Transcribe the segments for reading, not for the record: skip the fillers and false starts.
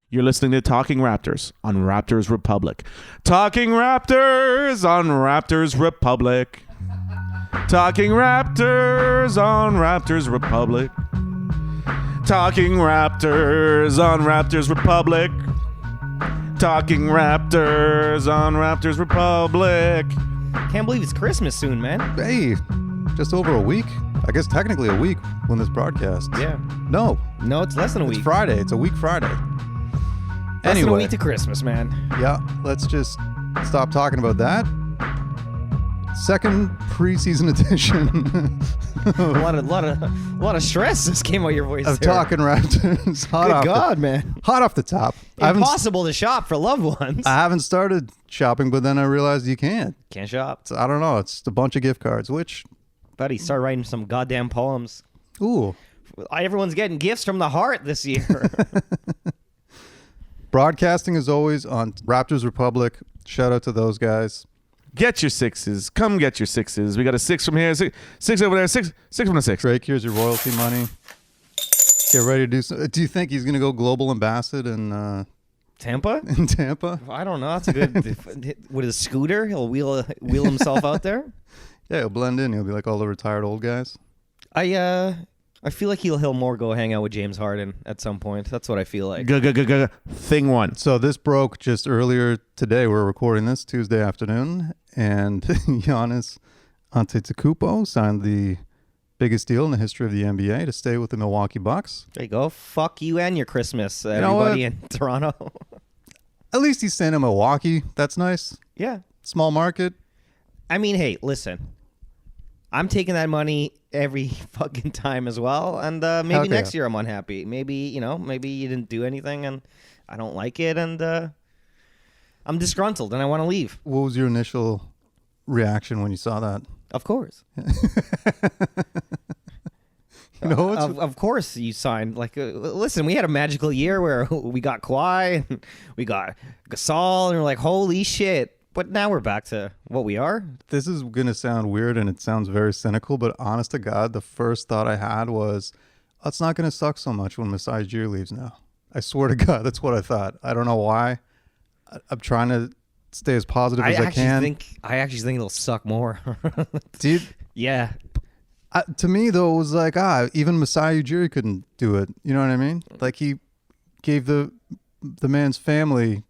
You're listening to Talking Raptors on Raptors Republic. Talking Raptors on Raptors Republic. Talking Raptors on Raptors Republic. Talking Raptors on Raptors Republic. Talking Raptors on Raptors Republic. Can't believe it's Christmas soon, man. Hey, just over a week. I guess technically a week when this broadcast. Yeah. No, it's less than a week. it's Friday. It's a week Friday. Less than a Anyway, week to Christmas, man. yeah, let's just stop talking about that. Second preseason edition A lot of stress just came out your voice of there. Talking Raptors. Good God, man. Hot off the top. Impossible to shop for loved ones. I haven't started shopping, but then I realized you can't. Can't shop. I don't know. It's a bunch of gift cards, which, Buddy, start writing some goddamn poems. ooh, Everyone's getting gifts from the heart this year. broadcasting is always on Raptors Republic. Shout out to those guys. Get your sixes. Come get your sixes. We got a six from here, six over there, six from the six. Drake, here's your royalty money. Get ready to do some. Do you think he's going to go global ambassador in Tampa? Tampa? I don't know. That's a good. With a scooter, he'll wheel himself out there. Yeah, he'll blend in. He'll be like all the retired old guys. I feel like he'll more go hang out with James Harden at some point. That's what I feel like. Thing one. So this broke just earlier today. We're recording this Tuesday afternoon, and Giannis Antetokounmpo signed the biggest deal in the history of the NBA to stay with the Milwaukee Bucks. There you go. Fuck you and your Christmas, know everybody what? in Toronto. At least he's staying in Milwaukee. That's nice. Yeah. Small market. I mean, hey, listen. I'm taking that money every fucking time as well, and maybe Okay. next year I'm unhappy. Maybe you didn't do anything, and I don't like it, and I'm disgruntled, and I want to leave. What was your initial reaction when you saw that? Of course. You know, it's, Of course you signed. Like, listen, we had a magical year where we got Kawhi, and we got Gasol, and we're like, holy shit. But now we're back to what we are. this is going to sound weird and it sounds very cynical, but honest to God, the first thought I had was, oh, it's not going to suck so much when Masai Ujiri leaves now. I swear to God, that's what I thought. I don't know why. I'm trying to stay as positive as I can. I actually think it'll suck more. Dude, Yeah. to me, though, it was like, even Masai Ujiri couldn't do it. You know what I mean? Like, he gave the man's family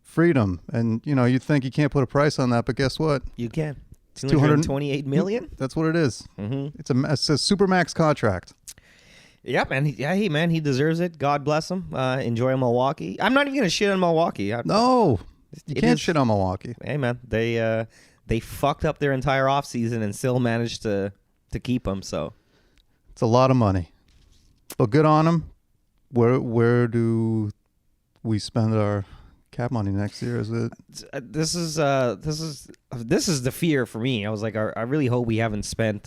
freedom. And, you'd think you can't put a price on that, but guess what? You can. It's 200 $228 million? That's what it is. Mm-hmm. It's a supermax contract. Yeah, man. Hey, man, he deserves it. God bless him. Enjoy Milwaukee. I'm not even going to shit on Milwaukee. No, you It can't is- shit on Milwaukee. Hey, man, they fucked up their entire offseason and still managed to keep him, so. It's a lot of money, but good on them. Where do we spend our cap money next year? Is it? This is the fear for me. I was like, I really hope we haven't spent,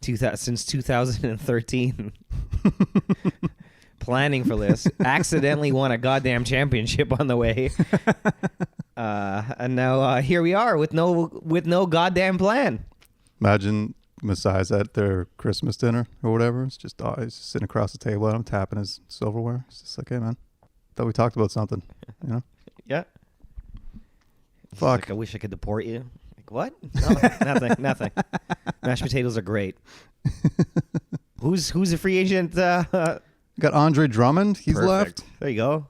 since 2013 planning for this. Accidentally won a goddamn championship on the way, and now here we are with no goddamn plan. Imagine Masai's at their Christmas dinner or whatever. It's just he's just sitting across the table at him, tapping his silverware. It's just like, hey man, thought we talked about something. Yeah. He's Fuck. like, I wish I could deport you. Like, what? No, nothing. Mashed potatoes are great. Who's a free agent? Got Andre Drummond. He's Perfect. left. There you go.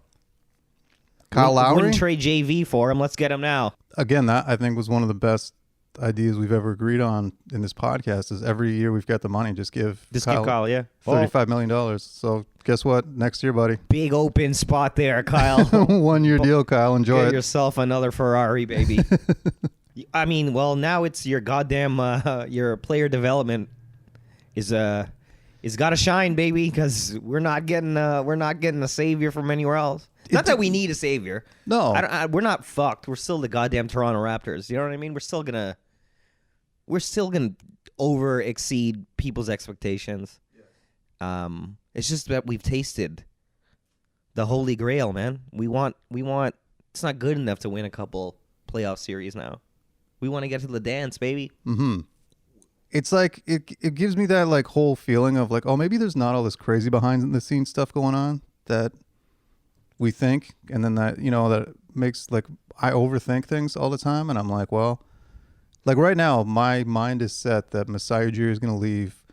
Kyle Lowry. Wouldn't trade JV for him. Let's get him now. Again, that I think was one of the best ideas we've ever agreed on in this podcast. Is every year we've got the money, just give Kyle, yeah. $35 million. So guess what? Next year, buddy. Big open spot there, Kyle. 1 year deal, Kyle. Enjoy Get it. yourself another Ferrari, baby. I mean, well, now it's your goddamn your player development is got to shine, baby, because we're not getting a savior from anywhere else. Not that we need a savior. No. We're not fucked. We're still the goddamn Toronto Raptors. You know what I mean? We're still gonna over exceed people's expectations. It's just that we've tasted the holy grail, man. We want. It's not good enough to win a couple playoff series now. We want to get to the dance, baby. Mm-hmm. It's like it gives me that like whole feeling of like, oh, maybe there's not all this crazy behind the scenes stuff going on. that we think, and then that that makes like I overthink things all the time, and I'm like, well, like right now my mind is set that Masai Ujiri is going to leave,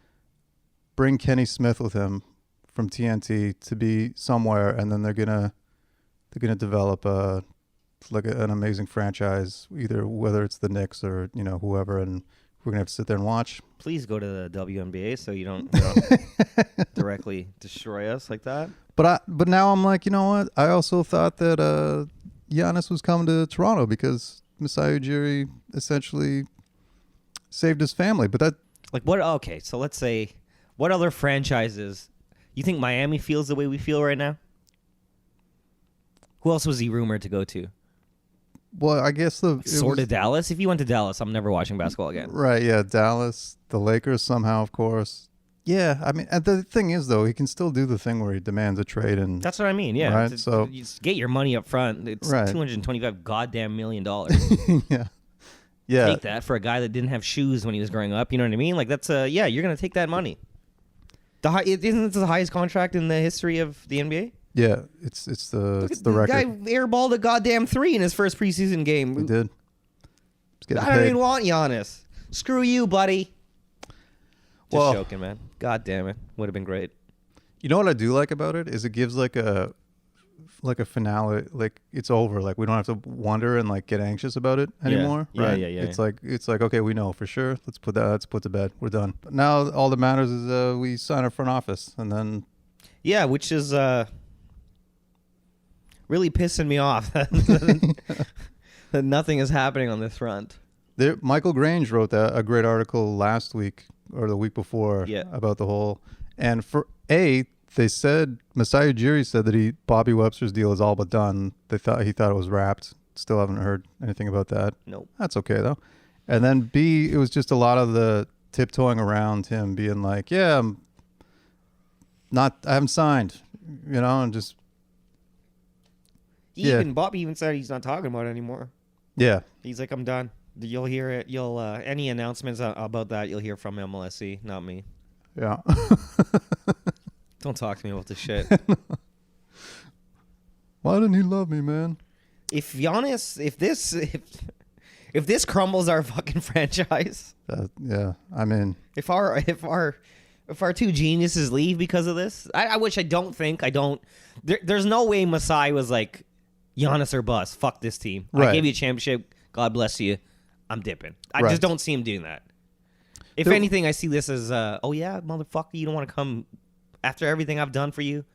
bring Kenny Smith with him from TNT to be somewhere, and then they're gonna develop an amazing franchise, either whether it's the Knicks or whoever, and we're gonna have to sit there and watch. Please go to the WNBA so you don't directly destroy us like that. But now I'm like, you know what? I also thought that Giannis was coming to Toronto because Masai Ujiri essentially saved his family. But that like what? Okay, so let's say what other franchises you think Miami feels the way we feel right now? Who else was he rumored to go to? Well, I guess Dallas. If you went to Dallas, I'm never watching basketball again. Right? Yeah, Dallas, the Lakers somehow, of course. Yeah, I mean, and the thing is, though, he can still do the thing where he demands a trade, and that's what I mean. Yeah, right. So you just get your money up front. It's right. $225 goddamn million. Yeah, yeah. Take that for a guy that didn't have shoes when he was growing up. You know what I mean? Like that's yeah, you're gonna take that money. Isn't this the highest contract in the history of the NBA? Yeah, it's the record. Guy airballed a goddamn 3 in his first preseason game. He did. I don't even want Giannis. Screw you, buddy. Just joking, man. God damn it. Would have been great. You know what I do like about it is it gives like a finale, like it's over. Like we don't have to wonder and like get anxious about it anymore. Yeah, right? yeah. It's like okay, we know for sure. Let's put to bed. We're done. But now all that matters is we sign our front office, and then which is really pissing me off that nothing is happening on this front. Michael Grange wrote a great article last week or the week before about the whole. And they said Masai Ujiri said that Bobby Webster's deal is all but done. He thought it was wrapped. Still haven't heard anything about that. Nope. That's okay though. And then B, it was just a lot of the tiptoeing around him being like, yeah, I haven't signed, and just. Bobby even said he's not talking about it anymore. Yeah. He's like, I'm done. You'll hear it. You'll any announcements about that, you'll hear from MLSE, not me. Yeah. Don't talk to me about this shit. Why didn't he love me, man? If Giannis, if this crumbles our fucking franchise. Yeah. I mean, if our two geniuses leave because of this, which I don't think. There's no way Masai was like, Giannis or bust. Fuck this team. Right. I gave you a championship. God bless you. I'm dipping. I just don't see him doing that. If anything, I see this as, oh yeah, motherfucker, you don't want to come after everything I've done for you.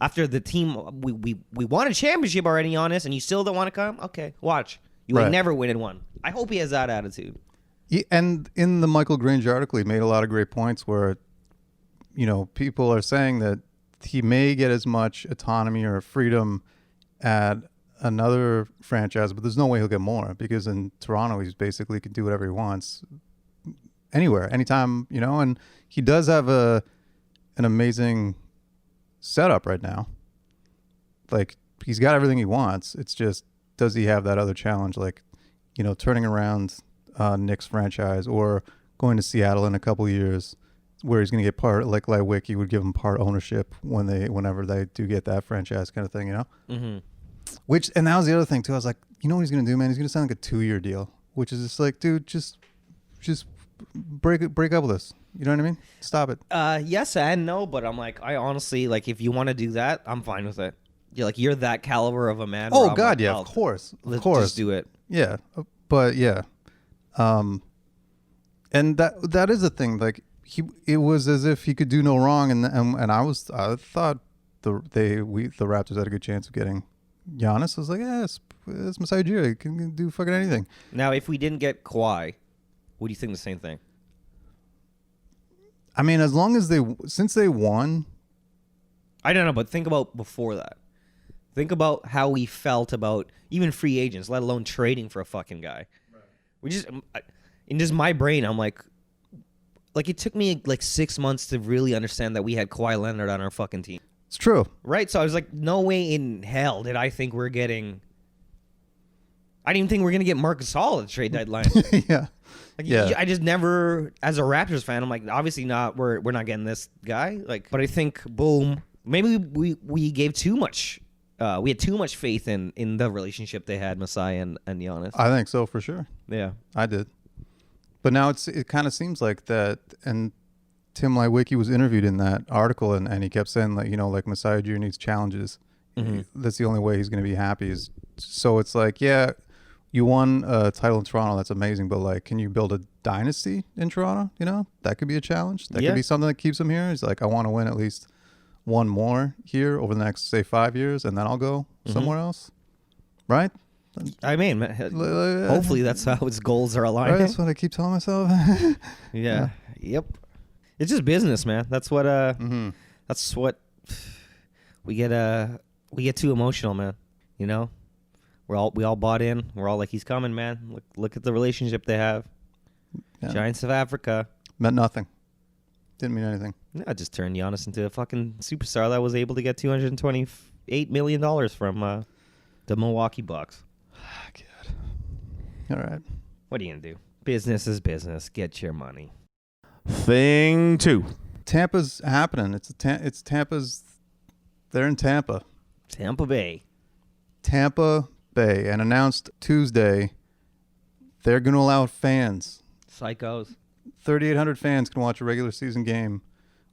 After the team, we won a championship already, Giannis, and you still don't want to come? Okay, watch. You ain't never winning one. I hope he has that attitude. Yeah, and in the Michael Grange article, he made a lot of great points where, people are saying that he may get as much autonomy or freedom at another franchise, but there's no way he'll get more because in Toronto, he's basically can do whatever he wants anywhere, anytime, and he does have an amazing setup right now. Like he's got everything he wants. It's just, does he have that other challenge? Like, turning around Knicks franchise or going to Seattle in a couple years where he's going to get part, like Wiki would give him part ownership whenever they do get that franchise kind of thing, Mm-hmm. And that was the other thing too. I was like, you know what he's going to do, man? He's going to sign like a 2-year deal, which is just like, dude, just break up with us. You know what I mean? Stop it. Yes and no, but I'm like, I honestly, like, if you want to do that, I'm fine with it. You're that caliber of a man. Oh God, yeah, of course. Let's just do it. Yeah, but yeah. And that is a thing. Like it was as if he could do no wrong, and I thought the Raptors had a good chance of getting Giannis. I was like, it's Masai Ujiri. He can do fucking anything. Now, if we didn't get Kawhi, would you think the same thing? I mean, as long as since they won. I don't know, but think about before that. Think about how we felt about even free agents, let alone trading for a fucking guy. Right. We just, in just my brain, I'm like it took me like 6 months to really understand that we had Kawhi Leonard on our fucking team. It's true. Right? So I was like, no way in hell did I think we're getting... I didn't even think we're going to get Marc Gasol at the trade deadline. Yeah. I just never, as a Raptors fan, I'm like, obviously not, we're not getting this guy. Like, but I think, boom, Maybe we gave too much. We had too much faith in the relationship they had, Masai and Giannis. I think so for sure. Yeah. I did. But now it kind of seems like that, and Tim Lewicki was interviewed in that article, and he kept saying like, like Masai Ujiri needs challenges. That's the only way he's going to be happy. So it's like, yeah, you won a title in Toronto. That's amazing. But like, can you build a dynasty in Toronto? That could be a challenge. That could be something that keeps him here. He's like, I want to win at least one more here over the next, say, 5 years, and then I'll go somewhere else. Right? I mean, hopefully that's how his goals are aligned. Right, that's what I keep telling myself. Yeah. Yep. It's just business, man. That's what that's what we get too emotional, man. We all bought in. We're all like, he's coming, man. Look at the relationship they have. Yeah. Giants of Africa. Meant nothing. Didn't mean anything. I just turned Giannis into a fucking superstar that was able to get $228 million from the Milwaukee Bucks. All right. What are you going to do? Business is business. Get your money. Thing 2. Tampa's happening. It's Tampa's. They're in Tampa. Tampa Bay. Tampa Bay. And announced Tuesday, they're going to allow fans. Psychos. 3,800 fans can watch a regular season game,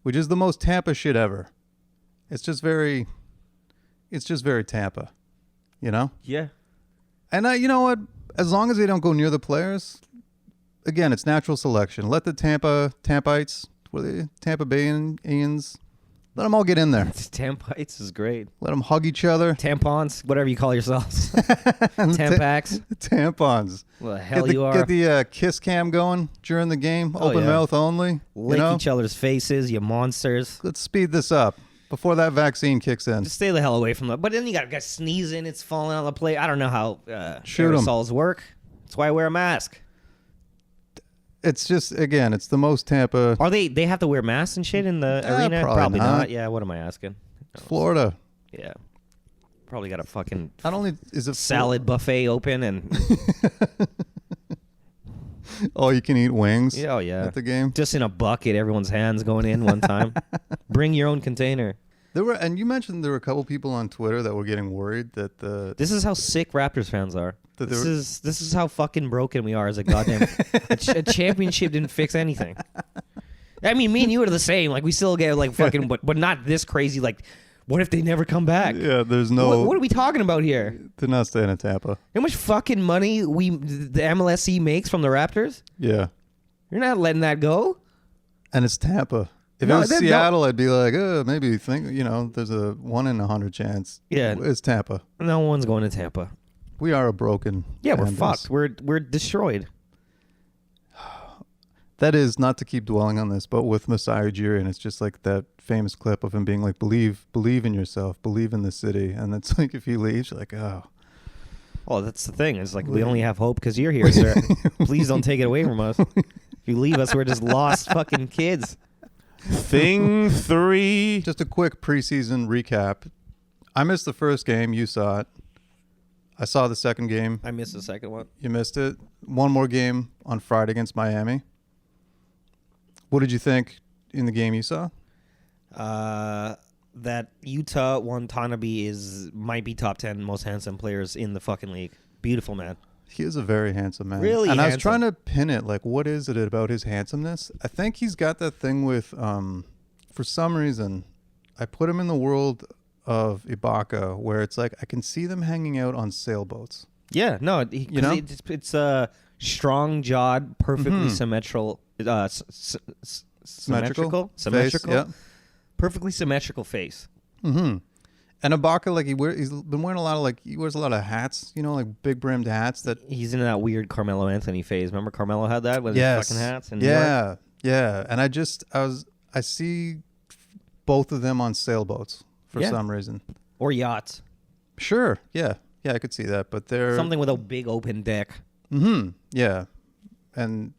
which is the most Tampa shit ever. It's just very Tampa, Yeah. And you know what? As long as they don't go near the players, again, it's natural selection. Let the Tampaites, Tampa Bayans, let them all get in there. Tampaites is great. Let them hug each other. Tampons, whatever you call yourselves. Tampax. Tampons. What the hell you are. Get the kiss cam going during the game. Open mouth only. Lick each other's faces, you monsters. Let's speed this up before that vaccine kicks in. Just stay the hell away from that. But then you got a guy sneezing, it's falling on the plate. I don't know how Shoot 'em. aerosols work. That's why I wear a mask. It's just, again, it's the most Tampa. Are they have to wear masks and shit in the arena? Probably not. Yeah, what am I asking? Florida. Yeah. Probably got a fucking Not only is it salad buffet open and all you can eat wings. oh yeah. At the game. Just in a bucket, everyone's hands going in one time. Bring your own container. And you mentioned there were a couple people on Twitter that were getting worried that This is how sick Raptors fans are. This is how fucking broken we are as a goddamn a championship didn't fix anything. I mean, me and you are the same. Like we still get like fucking, but not this crazy. Like, what if they never come back? Yeah, there's no. What are we talking about here? They're not staying in Tampa. How much fucking money the MLSE makes from the Raptors? Yeah, you're not letting that go. And it's Tampa. If it was Seattle, I'd be like, maybe there's a 1 in 100 chance. Yeah, it's Tampa. No one's going to Tampa. We are a broken. Yeah, we're fucked. We're destroyed. That is, not to keep dwelling on this, but with Masai Ujiri, and it's just like that famous clip of him being like, believe in yourself, believe in the city. And it's like, if he leaves, you're like, oh. Well, that's the thing. It's like, we only have hope because you're here, sir. Please don't take it away from us. If you leave us, we're just lost fucking kids. Thing 3. Just a quick preseason recap. I missed the first game. You saw it. I saw the second game. I missed the second one. You missed it. One more game on Friday against Miami. What did you think in the game you saw? That Utah Watanabe might be top 10 most handsome players in the fucking league. Beautiful man. He is a very handsome man. Really and handsome. I was trying to pin it. Like, what is it about his handsomeness? I think he's got that thing with, for some reason, I put him in the world of Ibaka, where it's like I can see them hanging out on sailboats. Yeah, no, it's strong-jawed, perfectly symmetrical, symmetrical, face, yeah. Perfectly symmetrical face. Mm-hmm. And Ibaka, like he's been wearing a lot of he wears a lot of hats, like big brimmed hats. That he's in that weird Carmelo Anthony phase. Remember Carmelo had that with his fucking hats? In New York? Yeah. And I see both of them on sailboats for some reason, or yachts. Sure, yeah, I could see that, but they're something with a big open deck. Mm-hmm. Yeah, and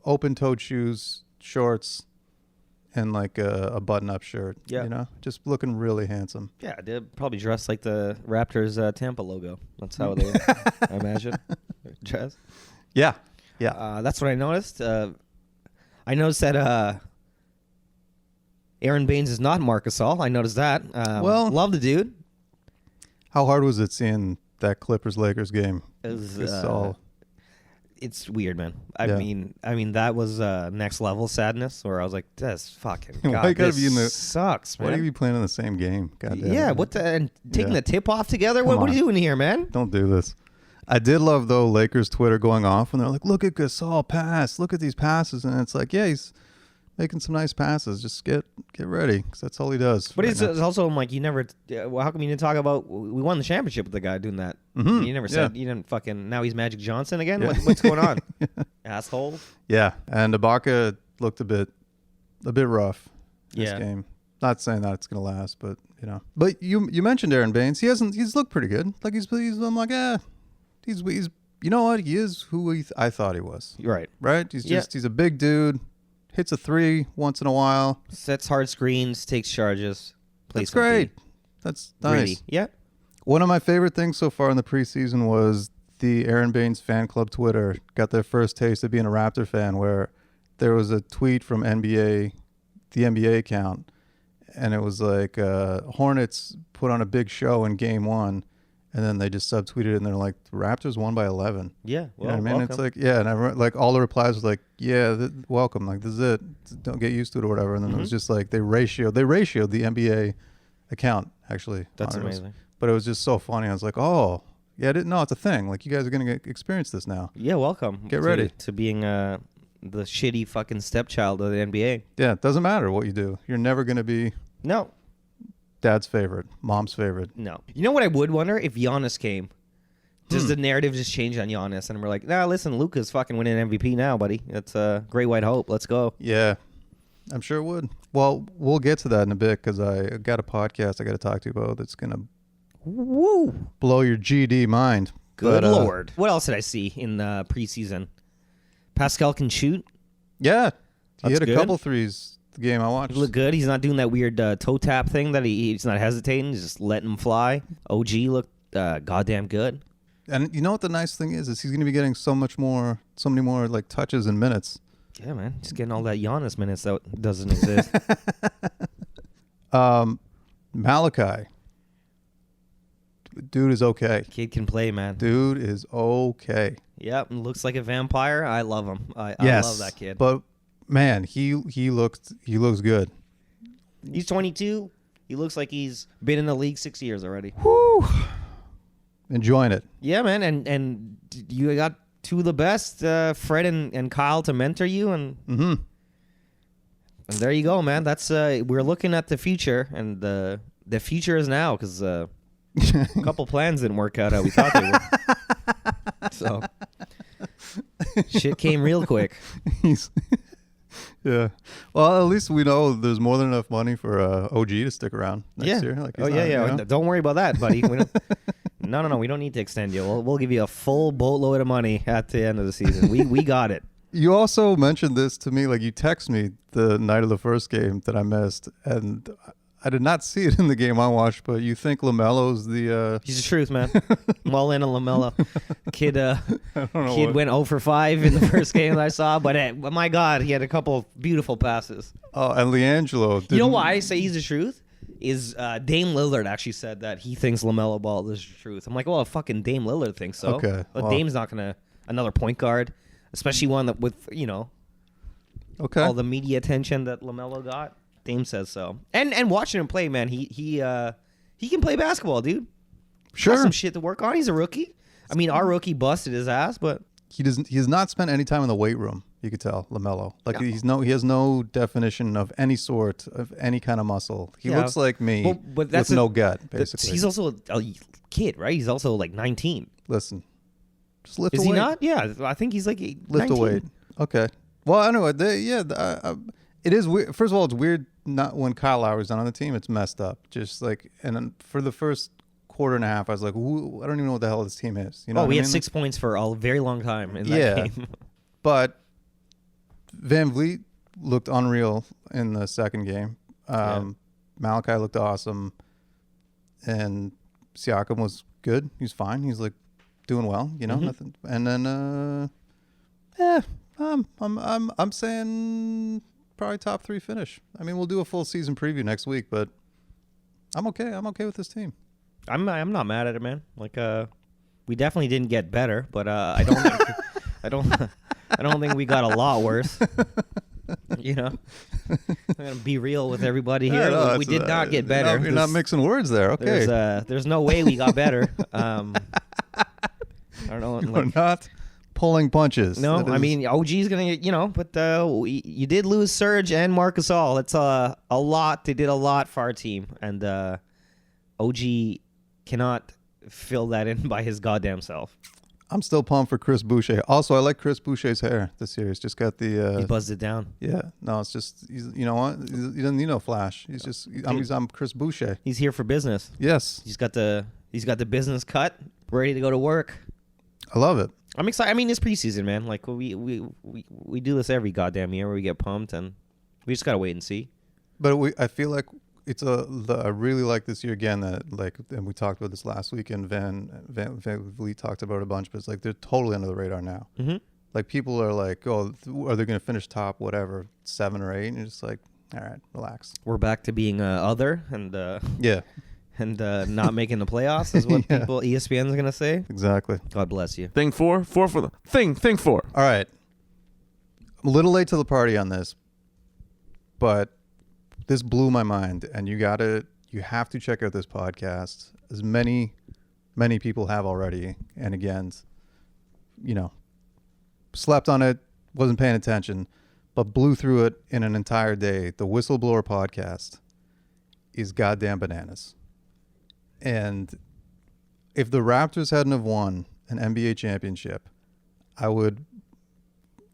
open-toed shoes, shorts. And like a button-up shirt, just looking really handsome. Yeah, they're probably dressed like the Raptors Tampa logo. That's how they, I imagine, dress. Yeah. That's what I noticed. I noticed that Aaron Baines is not Marc Gasol. I noticed that. Well- love the dude. How hard was it seeing that Clippers-Lakers game? It was, Gasol. it's weird, man. I Yeah. mean that was next level sadness. Where I was like, "This fucking Why God, you gotta this be in the- sucks, Why do man." you be playing in the same game? Goddamn. Yeah, what the and taking Yeah. the tip off together? What Come are you on. doing here, man? Don't do this. I did love, though, Lakers Twitter going off when they're like, look at Gasol pass. Look at these passes. And it's like, yeah, he's making some nice passes. Just get ready because that's all he does. But right it's, now. it's also like you never. Well, how come you didn't talk about? We won the championship with the guy doing that. Mhm, You never yeah. said you didn't fucking. Now he's Magic Johnson again. Yeah. What's going on, asshole? Yeah, and Ibaka looked a bit rough this Yeah. game. Not saying that it's going to last, but, you know. But you mentioned Aaron Baines. He's looked pretty good. Like, I'm like, he's you know what? He is who I thought he was. You're right. Right? Yeah. He's a big dude. Hits a three once in a while. Sets hard screens, takes charges. Plays That's great. That's nice. Gritty. Yeah. One of my favorite things so far in the preseason was the Aaron Baines fan club Twitter got their first taste of being a Raptor fan, where there was a tweet from the NBA account, and it was like Hornets put on a big show in game 1, and then they just subtweeted it, and they're like, the Raptors won by 11. Yeah. You know Well, what I mean? welcome. It's like, yeah, and like all the replies was like, yeah, welcome, like this is it. Don't get used to it or whatever. And then it was just like they ratioed the NBA account actually. That's on it. amazing. But it was just so funny. I was like, oh, yeah, I didn't know it's a thing. Like you guys are gonna experience this now. Yeah. Welcome. Get ready. to being the shitty fucking stepchild of the NBA. Yeah, it doesn't matter what you do. You're never gonna be No. dad's favorite, mom's favorite. No. You know what I would wonder if Giannis came? Does the narrative just change on Giannis? And we're like, nah, listen, Luka's fucking winning MVP now, buddy. That's a great white hope. Let's go. Yeah, I'm sure it would. Well, we'll get to that in a bit because I got a podcast I got to talk to you about that's gonna Woo. blow your GD mind. Good But, Lord. What else did I see in the preseason? Pascal can shoot. Yeah, he That's hit a good. couple threes the game I watched. He looked good. He's not doing that weird toe tap thing that he's not hesitating. He's just letting him fly. OG looked goddamn good. And you know what the nice thing is he's going to be getting so many more like touches and minutes. Yeah, man. Just getting all that Giannis minutes that doesn't exist. Malachi, dude is okay. Kid can play, man. Dude is okay. Yep, and looks like a vampire. I love him. I Yes, love that kid. But man, he looks good. He's 22. He looks like he's been in the league 6 years already. Whew. Enjoying it. Yeah, man, and you got two of the best, Fred and Kyle, to mentor you, and there you go, man. That's we're looking at the future, and the future is now because a couple plans didn't work out how we thought they would. So shit came real quick. Yeah. Well, at least we know there's more than enough money for OG to stick around next year. Like he's Oh not, yeah. you know? Don't worry about that, buddy. We don't, no. We don't need to extend you. We'll give you a full boatload of money at the end of the season. We got it. You also mentioned this to me, like you text me the night of the first game that I missed, and I did not see it in the game I watched, but you think LaMelo's the... He's the truth, man. I'm all in on LaMelo. Kid, I don't know kid what- went 0 for 5 in the first game that I saw, but my God, he had a couple beautiful passes. Oh, and LiAngelo. You know why I say he's the truth? Is Dame Lillard actually said that he thinks LaMelo Ball is the truth. I'm like, well, fucking Dame Lillard thinks so. Okay, But well. Dame's not going to... Another point guard, especially one that with, Okay. all the media attention that LaMelo got. Dame says so. And watching him play, man, he can play basketball, dude. Sure. Got some shit to work on. He's a rookie. I mean, our rookie busted his ass, but He has not spent any time in the weight room, you could tell, LaMelo. Like No. he has no definition of any sort of any kind of muscle. He Yeah. looks like me Well, but that's with no gut, basically. he's also a kid, right? He's also like 19. Listen. Just lift Is a he weight. not? Yeah, I think he's like Lift 19. a weight. Okay. Well, anyway, it is weird. First of all, it's weird not when Kyle Lowry's not on the team. It's messed up. Just like, and then for the first quarter and a half, I was like, I don't even know what the hell this team is. You know Oh, what we I had mean? 6 points for a very long time in that Yeah. game. But Van Vliet looked unreal in the second game. Malachi looked awesome, and Siakam was good. He's fine. He's like doing well. Nothing. And then, I'm saying probably top 3 finish. I mean, we'll do a full season preview next week, but I'm okay. I'm okay with this team. I'm not mad at it, man. Like we definitely didn't get better, but I don't think, I don't think we got a lot worse. You know, I'm gonna be real with everybody here. No, we did not get better. You're not mixing words there. Okay. There's no way we got better. I don't know. We're not pulling punches. No, I mean OG's gonna, but you did lose Serge and Marc Gasol. That's a lot. They did a lot for our team, and OG cannot fill that in by his goddamn self. I'm still pumped for Chris Boucher. Also, I like Chris Boucher's hair this year. He's just got the... he buzzed it down. Yeah. No, it's just... you know what? He doesn't need no flash. He's just... I'm Chris Boucher. He's here for business. Yes. He's got the business cut, ready to go to work. I love it. I'm excited. I mean, it's preseason, man. Like we do this every goddamn year where we get pumped, and we just gotta wait and see. But I feel like I really like this year again that and we talked about this last week, and Van Vliet talked about it a bunch, but it's like they're totally under the radar now. Mm-hmm. Like people are like, oh, are they going to finish top whatever 7 or 8? And you're just like, all right, relax. We're back to being other and yeah, and not making the playoffs is what people ESPN's gonna say. Exactly. God bless you. Thing 4 for the thing 4. All right, I'm a little late to the party on this, but this blew my mind, and you have to check out this podcast, as many people have already. And again, slept on it, wasn't paying attention, but blew through it in an entire day. The Whistleblower Podcast is goddamn bananas. And if the Raptors hadn't have won an NBA championship, I would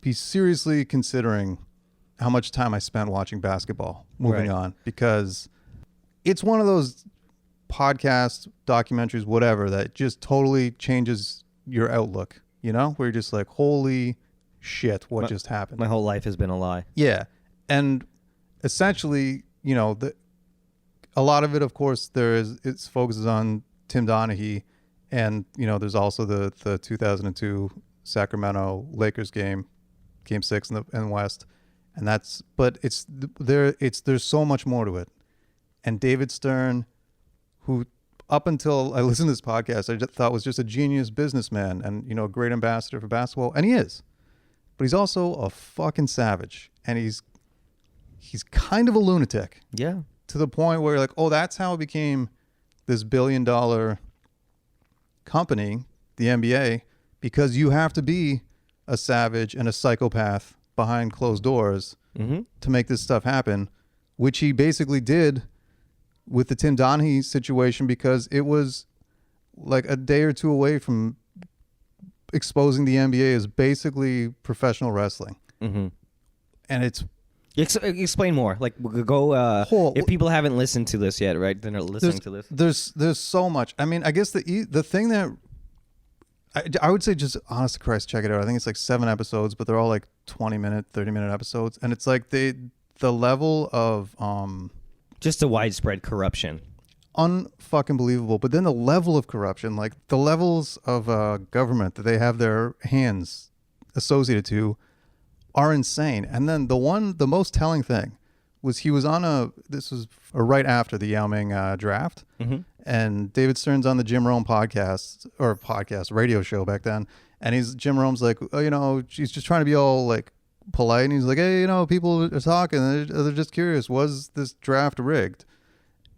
be seriously considering how much time I spent watching basketball moving on, because it's one of those podcasts, documentaries, whatever, that just totally changes your outlook, where you're just like, holy shit, what just happened? My whole life has been a lie. Yeah. And essentially, a lot of it, of course, it focuses on Tim Donaghy, and, there's also the 2002 Sacramento Lakers game 6 in the West. And there's so much more to it. And David Stern, who up until I listened to this podcast, I just thought was just a genius businessman and, a great ambassador for basketball. And he is. But he's also a fucking savage. And he's kind of a lunatic. Yeah. To the point where you're like, oh, that's how it became this $1 billion company, the NBA, because you have to be a savage and a psychopath behind closed doors to make this stuff happen, which he basically did with the Tim Donaghy situation, because it was like a day or two away from exposing the NBA as basically professional wrestling. Mm-hmm. And it's... Explain more. Like, go if people haven't listened to this yet, right? They're not listening to this. There's so much. I mean, I guess the thing that I would say, just honest to Christ, check it out. I think it's like 7 episodes, but they're all like 20-minute, 30-minute episodes, and it's like the level of just a widespread corruption, unfucking believable. But then the level of corruption, like the levels of government that they have their hands associated to, are insane. And then the most telling thing was he was on this was right after the Yao Ming draft. Mm-hmm. And David Stern's on the Jim Rome radio show back then. And Jim Rome's like, oh, she's just trying to be all like polite. And he's like, hey, people are talking. They're just curious. Was this draft rigged?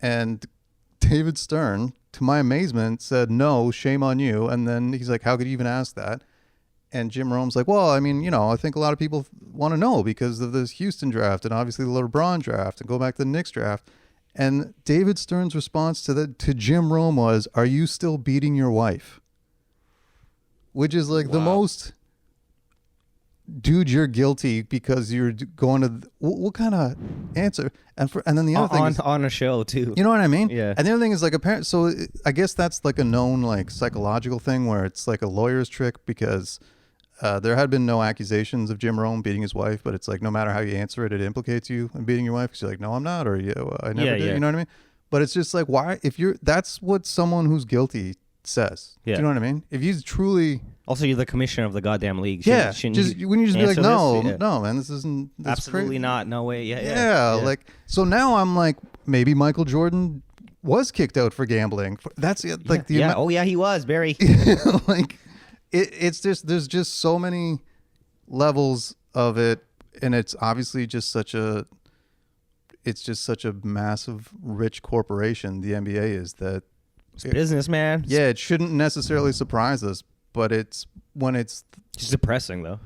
And David Stern, to my amazement, said, no, shame on you. And then he's like, how could you even ask that? And Jim Rome's like, well, I mean, I think a lot of people want to know because of this Houston draft and obviously the LeBron draft, and go back to the Knicks draft. And David Stern's response to Jim Rome was, are you still beating your wife? Which is like the most, dude, you're guilty because you're going to, what kind of answer? And then the other thing is, on a show too. You know what I mean? Yeah. And the other thing is like apparent. So I guess that's like a known like psychological thing where it's like a lawyer's trick, because there had been no accusations of Jim Rome beating his wife, but it's like no matter how you answer it, it implicates you in beating your wife. Because you're like, no, I'm not, or I never did. Yeah. You know what I mean? But it's just like, why? That's what someone who's guilty says. Yeah. Do you know what I mean? If he's truly... Also, you're the commissioner of the goddamn league. Yeah. Shouldn't Just, you when you just be like, answer no, this? Yeah. no, man, this isn't... That's Absolutely crazy. not. No way. Yeah. Yeah, like, so now I'm like, maybe Michael Jordan was kicked out for gambling. That's like the yeah. Oh yeah, he was Barry. like, it's just, there's just so many levels of it, and it's obviously just such a massive, rich corporation. The NBA is that. It's business, man. Yeah, it shouldn't necessarily surprise us, but it's depressing though.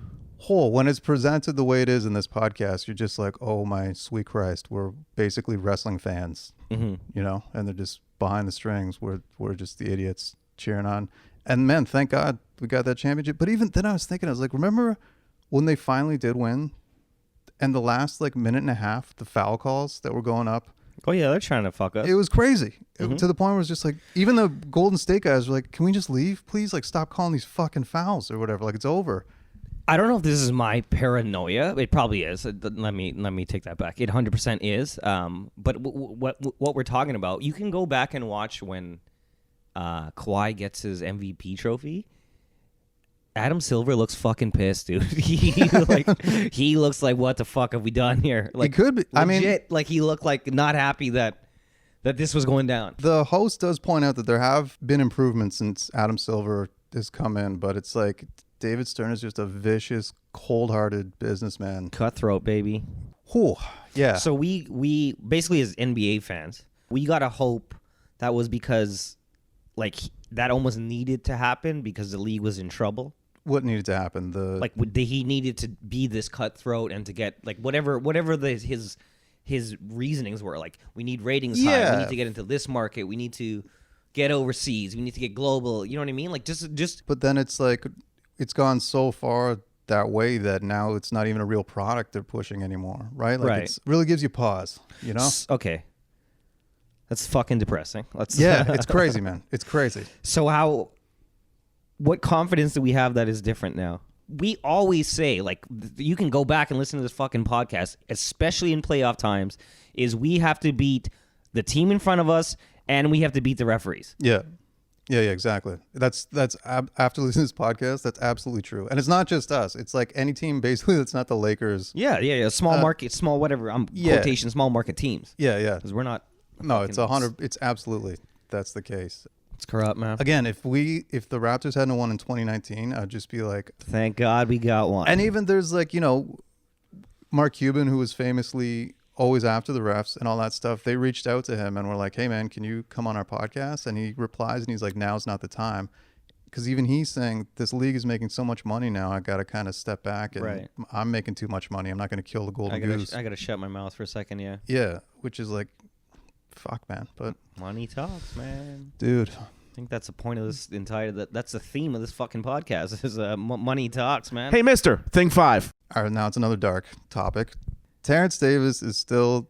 when it's presented the way it is in this podcast, you're just like, oh my sweet Christ, we're basically wrestling fans, you know, and they're just behind the strings. We're just the idiots cheering on. And man, thank God we got that championship. But even then I was thinking, I was like, remember when they finally did win, and the last like minute and a half, the foul calls that were going up? Oh yeah, they're trying to fuck us. It was crazy. To the point where it was just like, even the Golden State guys were like, can we just leave, please? Like, stop calling these fucking fouls or whatever. Like, it's over. I don't know if this is my paranoia. It probably is. Let me take that back. It 100% is. But what we're talking about, you can go back and watch when Kawhi gets his MVP trophy. Adam Silver looks fucking pissed, dude. He looks like, what the fuck have we done here? Like, It could be. I mean, legit, like he looked like not happy that this was going down. the host does point out that there have been improvements since Adam Silver has come in, but it's like David Stern is just a vicious, cold-hearted businessman. Cutthroat, baby. Whew. Yeah. So we basically, as NBA fans, we gotta hope that was because like that almost needed to happen because the league was in trouble. What needed to happen? He needed to be this cutthroat and to get like whatever his reasonings were. Like, we need ratings high. We need to get into this market. We need to get overseas. We need to get global. You know what I mean? Like just. But then it's like it's gone so far that way that now it's not even a real product they're pushing anymore, right? Like, it really gives you pause. You know? Okay. That's fucking depressing. Yeah, it's crazy, man. It's crazy. So what confidence do we have that is different now? We always say, like, you can go back and listen to this fucking podcast, especially in playoff times, is we have to beat the team in front of us and we have to beat the referees. Yeah, exactly. That's after listening to this podcast, that's absolutely true. And it's not just us. It's like any team basically that's not the Lakers. Yeah. Small market, small whatever. Quotation, small market teams. Yeah. Because we're not. No, it's 100. It's absolutely that's the case. It's corrupt, man. Again, if the Raptors hadn't won in 2019, I'd just be like, thank God we got one. And even there's like, you know, Mark Cuban, who was famously always after the refs and all that stuff. They reached out to him and were like, hey man, can you come on our podcast? And he replies and he's like, now's not the time. Because even he's saying this league is making so much money now, I got to kind of step back, and I'm making too much money. I'm not going to kill the golden goose. I got to shut my mouth for a second, yeah. Yeah, which is like, fuck, man. But money talks, man. Dude. I think that's the point of this entire, that's the theme of this fucking podcast is money talks, man. Hey, mister, thing 5. All right, now it's another dark topic. Terence Davis is still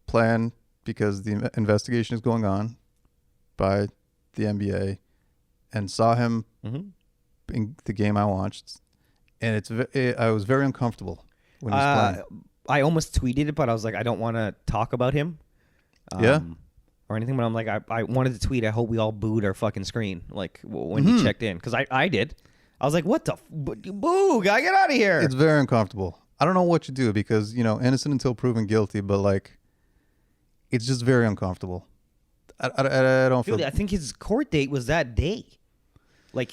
playing because the investigation is going on by the NBA, and saw him in the game I watched, and I was very uncomfortable when he was playing. I almost tweeted it, but I was like, I don't want to talk about him. Or anything, but I'm like, I wanted to tweet, I hope we all booed our fucking screen, like, when he checked in. Because I did. I was like, what the? Boo, guy, get out of here. It's very uncomfortable. I don't know what you do because, you know, innocent until proven guilty, but, like, it's just very uncomfortable. I don't feel... Dude, I think his court date was that day. Like,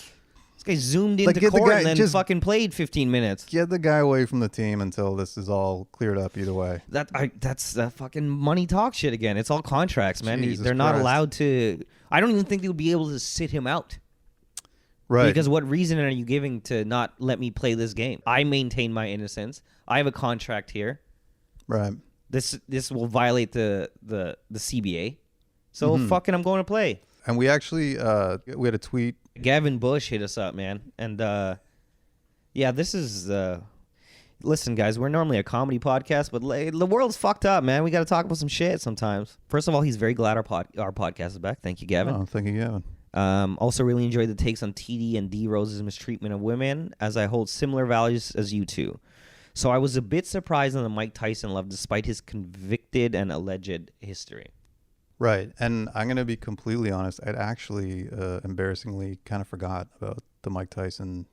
this guy zoomed into get the court guy- and then just fucking played 15 minutes. Get the guy away from the team until this is all cleared up either way. That's fucking money talk shit again. It's all contracts, man. Jesus They're not Christ. allowed to... I don't even think they would be able to sit him out. Right. Because what reason are you giving to not let me play this game? I maintain my innocence. I have a contract here. Right. This will violate the CBA. So fucking I'm going to play. And we actually we had a tweet. Gavin Bush hit us up, man. And yeah, this is listen, guys, we're normally a comedy podcast, but the world's fucked up, man. We got to talk about some shit sometimes. First of all, he's very glad our podcast is back. Thank you, Gavin. Oh, thank you, Gavin. Also really enjoyed the takes on TD and D Rose's mistreatment of women, as I hold similar values as you two. So I was a bit surprised on the Mike Tyson love despite his convicted and alleged history. Right. And I'm going to be completely honest. I'd actually embarrassingly kind of forgot about the Mike Tyson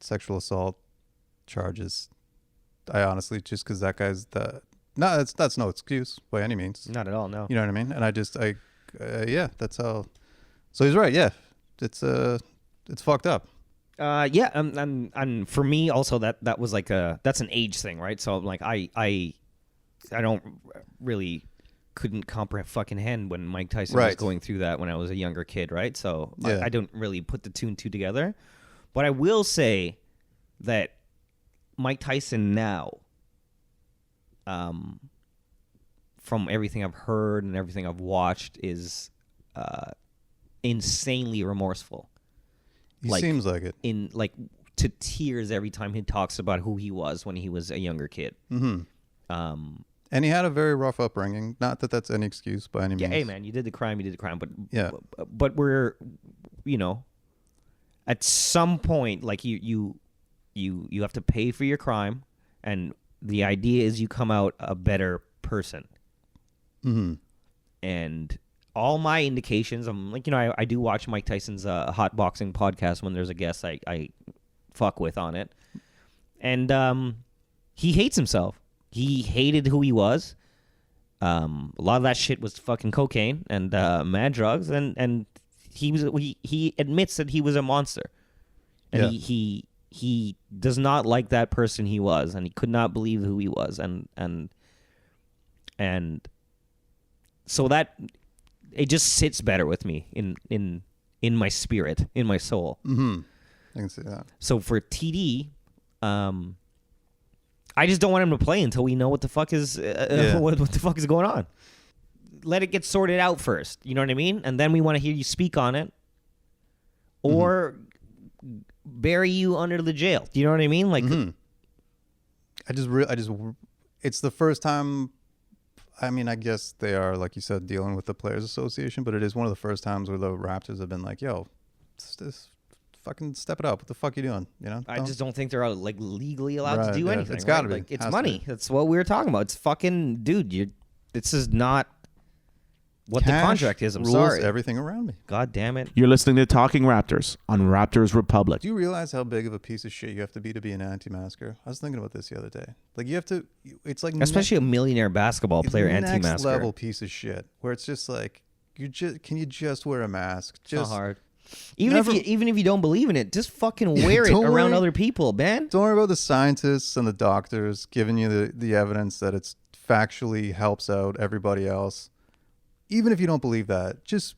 sexual assault charges. I honestly, just because that guy's no, that's no excuse by any means. Not at all, no. You know what I mean? And yeah, that's how. So he's right. Yeah. It's fucked up. Yeah, and for me also that was like that's an age thing, right? So like I don't really couldn't comprehend when Mike Tyson was going through that when I was a younger kid, right? So yeah. I don't really put the two and two together. But I will say that Mike Tyson now, from everything I've heard and everything I've watched, is insanely remorseful. He seems like it. In like to tears every time he talks about who he was when he was a younger kid. Mm-hmm. And he had a very rough upbringing. Not that that's any excuse by any means. Yeah, hey man, you did the crime. But yeah, but we're, at some point, like you have to pay for your crime, and the idea is you come out a better person. Mm-hmm. And all my indications, I'm like, I do watch Mike Tyson's hot boxing podcast when there's a guest I fuck with on it. And he hates himself. He hated who he was. A lot of that shit was fucking cocaine and mad drugs, and he admits that he was a monster. And he does not like that person he was, and he could not believe who he was. And so that it just sits better with me in my spirit, in my soul. Mm-hmm. I can see that. So for TD, I just don't want him to play until we know what the fuck is what the fuck is going on. Let it get sorted out first. You know what I mean? And then we want to hear you speak on it, or bury you under the jail. Do you know what I mean? Like, it's the first time. I mean, I guess they are, like you said, dealing with the Players Association, but it is one of the first times where the Raptors have been like, "Yo, just fucking step it up. What the fuck are you doing?" I just don't think they're like legally allowed to do anything. It's got to be. Like, it's money. That's what we were talking about. It's fucking, dude. This is not what Cash the contract is. I'm rules sorry. Everything around me. God damn it. You're listening to Talking Raptors on Raptors Republic. Do you realize how big of a piece of shit you have to be an anti-masker? I was thinking about this the other day. Like, you have to. It's like especially a millionaire basketball player anti-masker. Next level piece of shit where it's just like can you just wear a mask? It's not hard. Even if you don't believe in it, just fucking wear it around other people, man. Don't worry about the scientists and the doctors giving you the evidence that it's factually helps out everybody else. Even if you don't believe that, just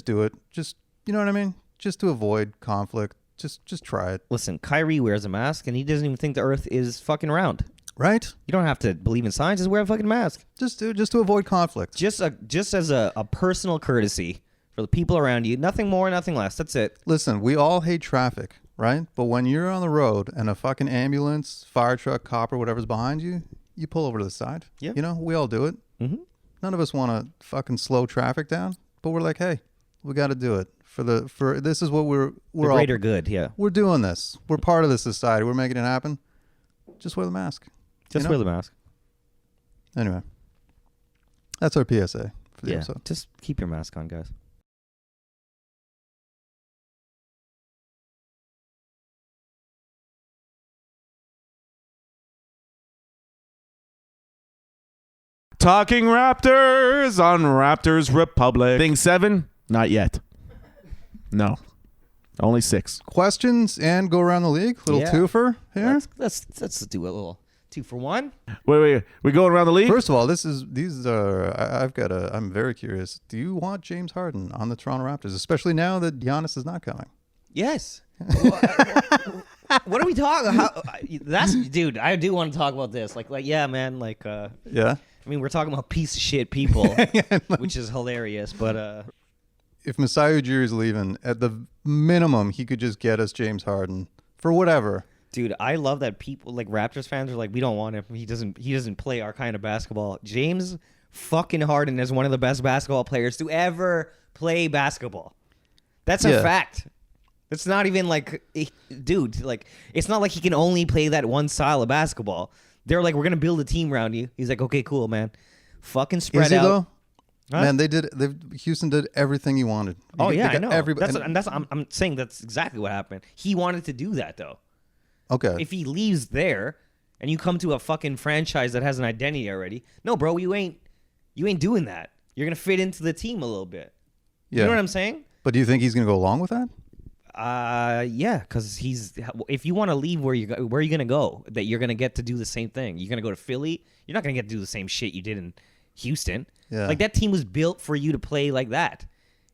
do it. Just, you know what I mean? Just to avoid conflict. Just try it. Listen, Kyrie wears a mask and he doesn't even think the earth is fucking round. Right? You don't have to believe in science, just wear a fucking mask. Just to avoid conflict. Just as a personal courtesy for the people around you. Nothing more, nothing less. That's it. Listen, we all hate traffic, right? But when you're on the road and a fucking ambulance, fire truck, cop, or whatever's behind you, you pull over to the side. Yeah. We all do it. Mm-hmm. None of us want to fucking slow traffic down, but we're like, hey, we got to do it for this is what we're the greater good. Yeah, we're doing this. We're part of this society. We're making it happen. Just wear the mask. Just wear the mask. Anyway, that's our PSA for the episode. Just keep your mask on, guys. Talking Raptors on Raptors Republic. Thing 7? Not yet. No. Only 6. Questions and go around the league. Little twofer here. Let's do a little 2 for 1. Wait. We going around the league? First of all, I'm very curious. Do you want James Harden on the Toronto Raptors, especially now that Giannis is not coming? Yes. What are we talking? Dude. I do want to talk about this. Like, yeah, man. Like, yeah. I mean, we're talking about piece of shit people, which is hilarious. But if Masai Ujiri's leaving, at the minimum, he could just get us James Harden for whatever. Dude, I love that people like Raptors fans are like, we don't want him. He doesn't play our kind of basketball. James fucking Harden is one of the best basketball players to ever play basketball. That's a fact. It's not even like, dude, like, it's not like he can only play that one style of basketball. They're like, we're going to build a team around you. He's like, okay, cool, man. Fucking spread out. Though? Huh? Man, Houston did everything he wanted. Oh yeah, They I got know. I'm saying that's exactly what happened. He wanted to do that though. Okay. If he leaves there and you come to a fucking franchise that has an identity already, no, bro, you ain't doing that. You're gonna fit into the team a little bit. Yeah. You know what I'm saying? But do you think he's going to go along with that? Yeah, because if you want to leave, where are you gonna go? That you're gonna get to do the same thing. You're gonna go to Philly. You're not gonna get to do the same shit you did in Houston. Yeah. Like that team was built for you to play like that.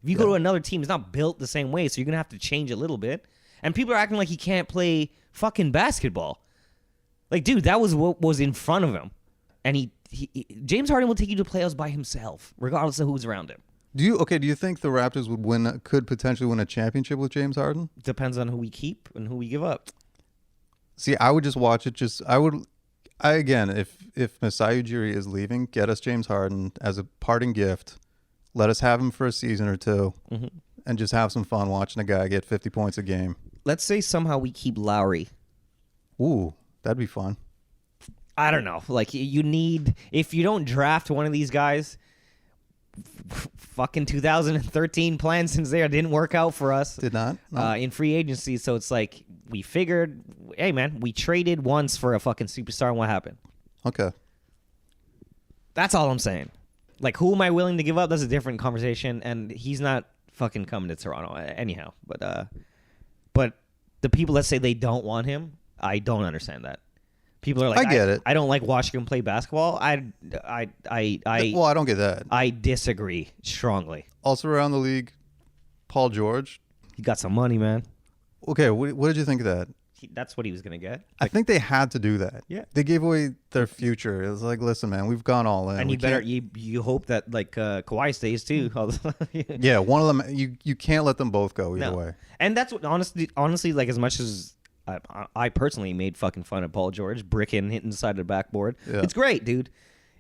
If you go to another team, it's not built the same way, so you're gonna have to change a little bit. And people are acting like he can't play fucking basketball. Like, dude, that was what was in front of him. And he James Harden will take you to playoffs by himself, regardless of who's around him. Do you think the Raptors could potentially win a championship with James Harden? Depends on who we keep and who we give up. See, I would just watch it. Again, if Masai Ujiri is leaving, get us James Harden as a parting gift. Let us have him for a season or two, and just have some fun watching a guy get 50 points a game. Let's say somehow we keep Lowry. Ooh, that'd be fun. I don't know. Like, if you don't draft one of these guys, fucking 2013 plan since there didn't work out for us. Did not? No. In free agency. So it's like, we figured, hey, man, we traded once for a fucking superstar, and what happened? Okay. That's all I'm saying. Like, who am I willing to give up? That's a different conversation, and he's not fucking coming to Toronto anyhow. But the people that say they don't want him, I don't understand that. People are like, I get it. I don't like watching him play basketball. Well, I don't get that. I disagree strongly. Also around the league, Paul George. He got some money, man. Okay, what did you think of that? That's what he was gonna get. I think they had to do that. Yeah. They gave away their future. It was like, listen, man, we've gone all in. And you hope that like Kawhi stays too. Yeah, one of them. You can't let them both go either way. And that's what honestly, like, as much as I personally made fucking fun of Paul George bricking hitting the side of the backboard. Yeah. It's great, dude.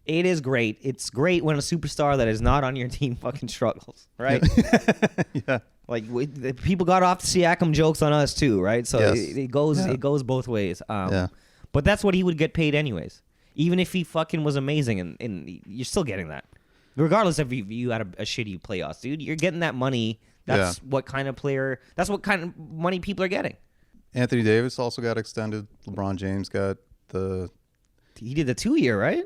It is great. It's great when a superstar that is not on your team fucking struggles, right? Yeah. Like people got off the Siakam jokes on us too, right? So Yes. it goes both ways. Yeah. But that's what he would get paid anyways. Even if he fucking was amazing, and you're still getting that, regardless if you had a shitty playoffs, dude. You're getting that money. That's what kind of player. That's what kind of money people are getting. Anthony Davis also got extended. LeBron James got the. He did the 2-year, right?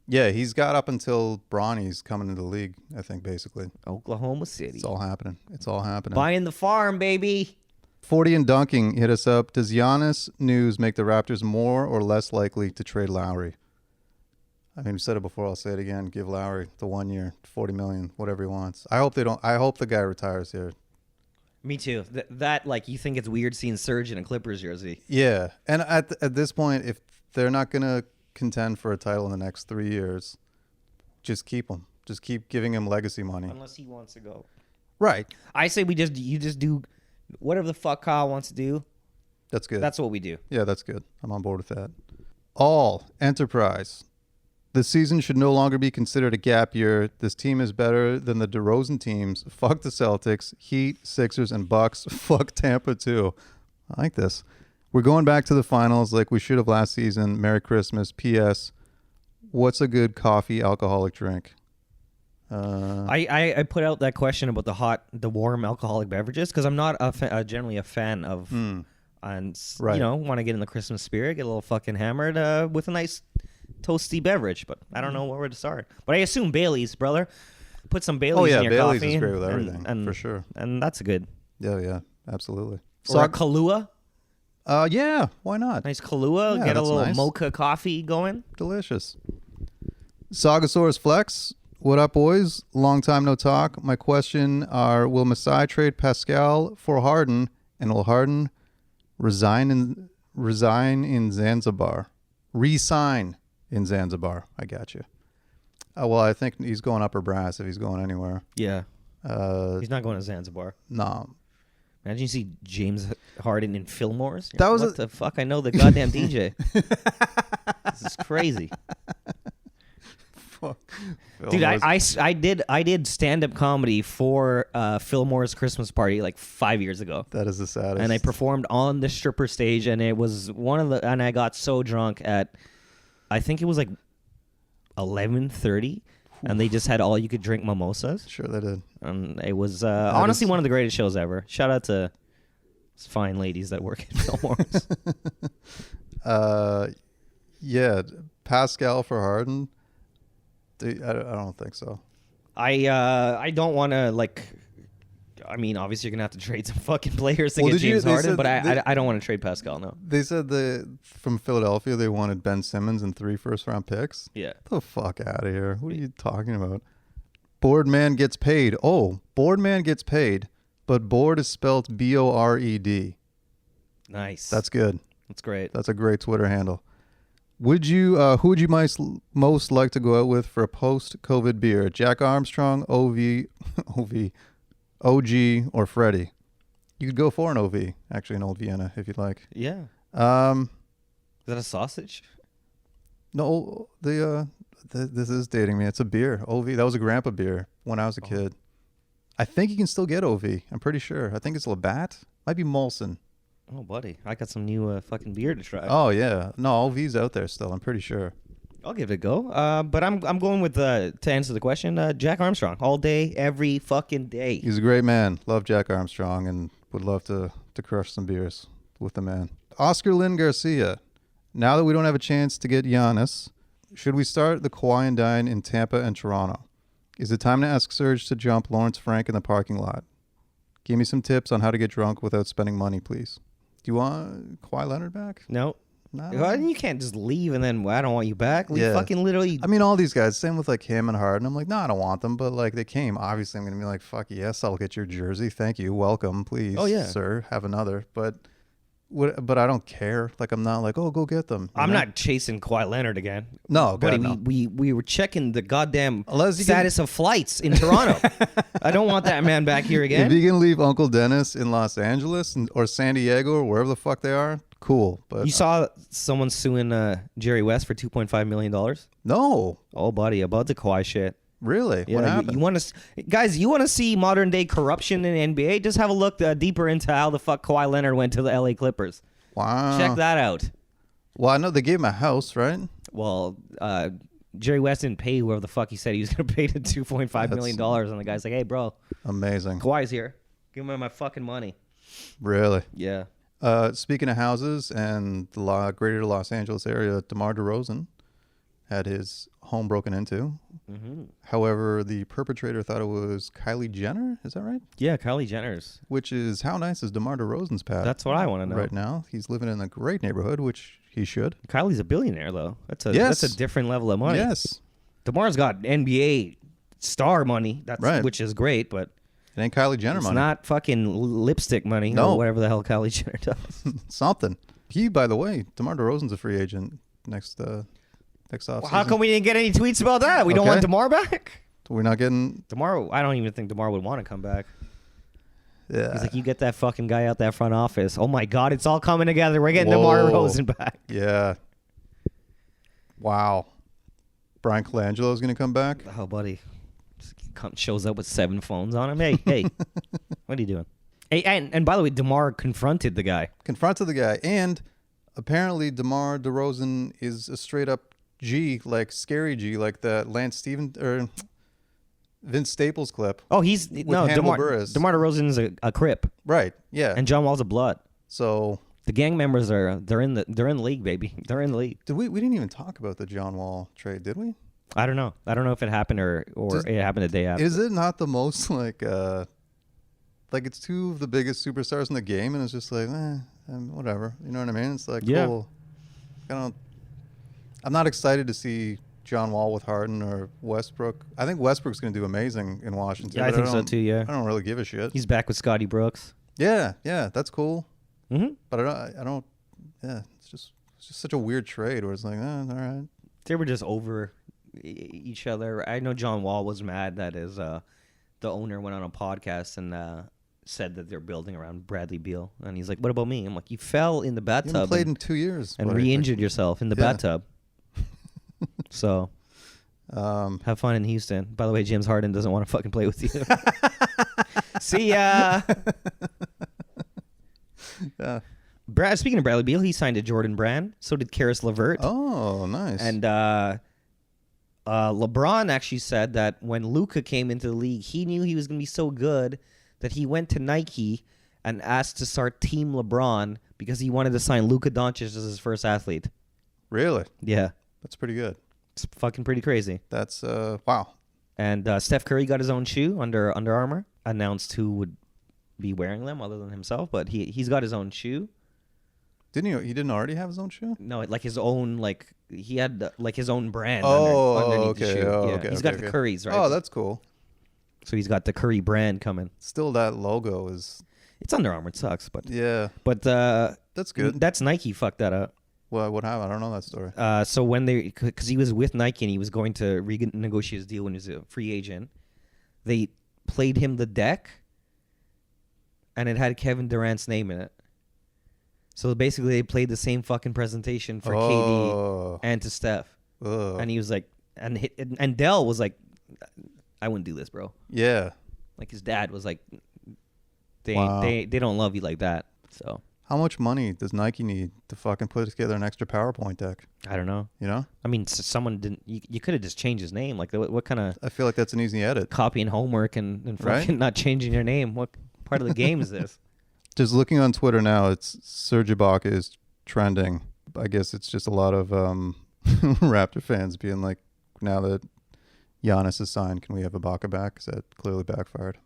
Yeah, he's got up until Bronny's coming into the league, I think, basically. Oklahoma City. It's all happening. It's all happening. Buying the farm, baby. 40 and dunking hit us up. Does Giannis news make the Raptors more or less likely to trade Lowry? I mean, we said it before. I'll say it again. Give Lowry the 1 year, $40 million, whatever he wants. I hope they don't. I hope the guy retires here. Me too. That like, you think it's weird seeing Serge in a Clippers jersey? Yeah, and at this point, if they're not gonna contend for a title in the next 3 years, just keep him. Just keep giving him legacy money. Unless he wants to go. Right. I say you just do whatever the fuck Kyle wants to do. That's good. That's what we do. Yeah, that's good. I'm on board with that. All enterprise. The season should no longer be considered a gap year. This team is better than the DeRozan teams. Fuck the Celtics, Heat, Sixers, and Bucks. Fuck Tampa too. I like this. We're going back to the finals like we should have last season. Merry Christmas. P.S. What's a good coffee alcoholic drink? I put out that question about the warm alcoholic beverages because I'm not generally a fan of, and Right. you know, want to get in the Christmas spirit, get a little fucking hammered with a nice toasty beverage, but I don't know where to start. But I assume Bailey's, brother. Put some Bailey's in your Bailey's coffee. is great with everything, for sure. And that's good. Yeah, absolutely. Or a Kahlua. Yeah, why not? Nice Kahlua. Yeah, Get a that's little nice. mocha coffee going. Delicious. Sagasaurus Flex. What up, boys? Long time no talk. My question are, will Masai trade Pascal for Harden, and will Harden resign in Zanzibar? Resign in Zanzibar. I got you. Well, I think he's going upper brass if he's going anywhere. Yeah. He's not going to Zanzibar. No. Imagine you see James Harden in Fillmore's. That was what the fuck? I know the goddamn DJ. This is crazy. Dude, I did stand-up comedy for Fillmore's Christmas party like 5 years ago. That is the saddest. And I performed on the stripper stage, and it was and I got so drunk at, I think it was like 11:30, and they just had all you could drink mimosas. Sure they did. And it was honestly one of the greatest shows ever. Shout out to fine ladies that work at Fillmore's. Yeah, Pascal for Harden. I don't think so. I don't want to like. I mean, obviously you're gonna have to trade some fucking players to get James Harden, but I don't want to trade Pascal. No. They said from Philadelphia they wanted Ben Simmons and 3 first-round picks. Yeah. Get the fuck out of here! What are you talking about? Boardman gets paid. Oh, Boardman gets paid, but board is spelled B-O-R-E-D. Nice. That's good. That's great. That's a great Twitter handle. Who would you most like to go out with for a post-COVID beer? Jack Armstrong, OG, or Freddie? You could go for an OV, actually, an Old Vienna, if you'd like. Yeah. Is that a sausage? No, this is dating me. It's a beer. OV. That was a grandpa beer when I was a kid. I think you can still get OV. I'm pretty sure. I think it's Labatt. Might be Molson. Oh, buddy, I got some new fucking beer to try. Oh yeah, no, OV's out there still. I'm pretty sure. I'll give it a go. But I'm going with to answer the question, Jack Armstrong, all day, every fucking day. He's a great man. Love Jack Armstrong and would love to crush some beers with the man. Oscar Lynn Garcia. Now that we don't have a chance to get Giannis, should we start the Kawhi and Dine in Tampa and Toronto? Is it time to ask Serge to jump Lawrence Frank in the parking lot? Give me some tips on how to get drunk without spending money, please. Do you want Kawhi Leonard back? No. No. You can't just leave and then I don't want you back. We fucking literally. I mean, all these guys, same with like him and Harden. I'm like, no, I don't want them, but like they came. Obviously, I'm gonna be like, fuck yes, I'll get your jersey. Thank you, welcome, please. Oh yeah, sir, have another. But I don't care. Like I'm not like, oh, go get them. I'm not chasing Kawhi Leonard again. No, buddy, no. we were checking the goddamn status of flights in Toronto. I don't want that man back here again. If you can leave Uncle Dennis in Los Angeles or San Diego or wherever the fuck they are, cool. But you saw someone suing Jerry West for $2.5 million? No. Oh, buddy, about the Kawhi shit. Really? Yeah, what happened? You want to, guys? You want to see modern day corruption in the NBA? Just have a look deeper into how the fuck Kawhi Leonard went to the LA Clippers. Wow. Check that out. Well, I know they gave him a house, right? Well, Jerry West didn't pay whoever the fuck he said he was going to pay the $2.5 million, and the guy's like, "Hey, bro, amazing. Kawhi's here. Give him my fucking money." Really? Yeah. Speaking of houses and the greater Los Angeles area, DeMar DeRozan had his home broken into. Mm-hmm. However, the perpetrator thought it was Kylie Jenner. Is that right? Yeah, Kylie Jenner's. Which is, how nice is DeMar DeRozan's pad? That's what I want to know. Right now, he's living in a great neighborhood, which he should. Kylie's a billionaire, though. That's a different level of money. Yes. DeMar's got NBA star money. That's right. Which is great, but it ain't Kylie Jenner it's money. not fucking lipstick money. No. Or whatever the hell Kylie Jenner does. Something. He, by the way, DeMar DeRozan's a free agent next offseason. Well, how come we didn't get any tweets about that? We don't want DeMar back? We're not getting DeMar. I don't even think DeMar would want to come back. Yeah. He's like, you get that fucking guy out that front office. Oh my God, it's all coming together. We're getting DeMar DeRozan back. Yeah. Wow. Brian Colangelo's going to come back? Oh, buddy. Shows up with 7 phones on him. Hey, what are you doing? Hey, and by the way, DeMar confronted the guy. And apparently DeMar DeRozan is a straight up G, like scary G, like the Lance Stevens or Vince Staples clip. Oh, DeMar DeRozan's a Crip. Right. Yeah. And John Wall's a Blood. So the gang members they're in the league, baby. They're in the league. We didn't even talk about the John Wall trade, did we? I don't know. I don't know if it happened or it happened a day after. Is it not the most like it's two of the biggest superstars in the game, and it's just like, whatever. You know what I mean? It's like, cool. I'm not excited to see John Wall with Harden or Westbrook. I think Westbrook's going to do amazing in Washington. Yeah, I think so too. Yeah, I don't really give a shit. He's back with Scotty Brooks. Yeah, that's cool. Mm-hmm. But I don't. Yeah, it's just such a weird trade where it's like, all right. They were just over each other. I know John Wall was mad that the owner went on a podcast and said that they're building around Bradley Beal, and he's like, "What about me?" I'm like, "You fell in the bathtub. You haven't played in 2 years and re-injured yourself in the bathtub." So, have fun in Houston. By the way, James Harden doesn't want to fucking play with you. See ya. Yeah. Speaking of Bradley Beal, he signed to Jordan Brand. So did Karis LeVert. Oh, nice. And LeBron actually said that when Luka came into the league, he knew he was going to be so good that he went to Nike and asked to start Team LeBron because he wanted to sign Luka Doncic as his first athlete. Really? Yeah. That's pretty good. It's fucking pretty crazy. That's wow. And Steph Curry got his own shoe under Armour. Announced who would be wearing them other than himself, but he's got his own shoe. Didn't he? He didn't already have his own shoe? No, like his own, like he had like his own brand. Oh, underneath the okay. shoe. Oh, Yeah. okay. He's okay, got okay. the Currys, right? Oh, that's cool. So he's got the Curry brand coming. Still, that logo is. It's Under Armour. It sucks, but But that's good. That's Nike fucked that up. What happened? I don't know that story. So when because he was with Nike and he was going to renegotiate his deal when he was a free agent, they played him the deck, and it had Kevin Durant's name in it. So basically, they played the same fucking presentation for KD and to Steph, and he was like, and Dell was like, I wouldn't do this, bro. Yeah. Like his dad was like, they don't love you like that. So how much money does Nike need to fucking put together an extra PowerPoint deck? I don't know. You know? I mean, someone didn't. You could have just changed his name. Like, what kind of? I feel like that's an easy edit. Copying homework and fucking Right? not changing your name. What part of the game is this? Just looking on Twitter now, it's Serge Ibaka is trending. I guess it's just a lot of Raptor fans being like, now that Giannis is signed, can we have Ibaka back? Because that clearly backfired.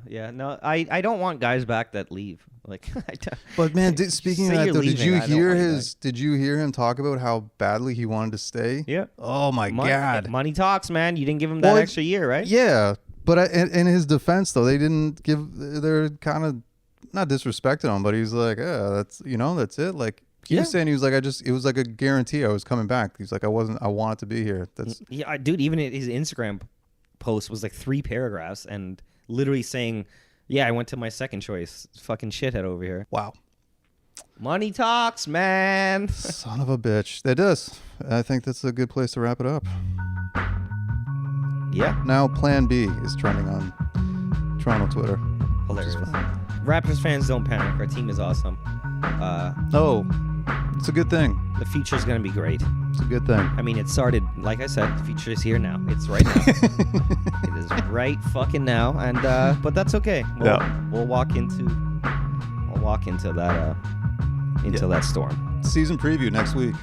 Yeah. No, I don't want guys back that leave. Like, But man, speaking of Say that you're though, did leaving, you I don't hear want you his? Did you hear him talk about how badly he wanted to stay? Yeah. Oh my god. Money talks, man. You didn't give him that Well, extra year, right? Yeah, but in his defense though, they didn't give. They're kind of not disrespecting him, but he's like, yeah, that's that's it. Like he was saying, he was like, it was like a guarantee I was coming back. He's like, I wanted to be here. That's dude. Even his Instagram post was like 3 paragraphs and literally saying, "Yeah, I went to my second choice." Fucking shithead over here. wow. Money talks, man. Son of a bitch. That does. I think that's a good place to wrap it up. Yeah. Now Plan B is trending on Toronto Twitter. Hilarious. Raptors fans, don't panic. Our team is awesome. It's a good thing. The future's going to be great. It's a good thing. I mean, it started, like I said, the future is here now. It's right now. It is right fucking now. And but that's okay. We'll walk into that storm. Season preview next week.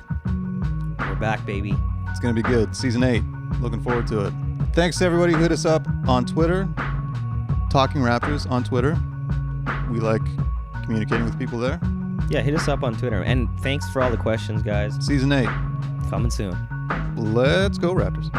We're back, baby. It's going to be good. Season 8. Looking forward to it. Thanks to everybody who hit us up on Twitter. Talking Raptors on Twitter. We like communicating with people there. Yeah, hit us up on Twitter. And thanks for all the questions, guys. Season 8. Coming soon. Let's go Raptors.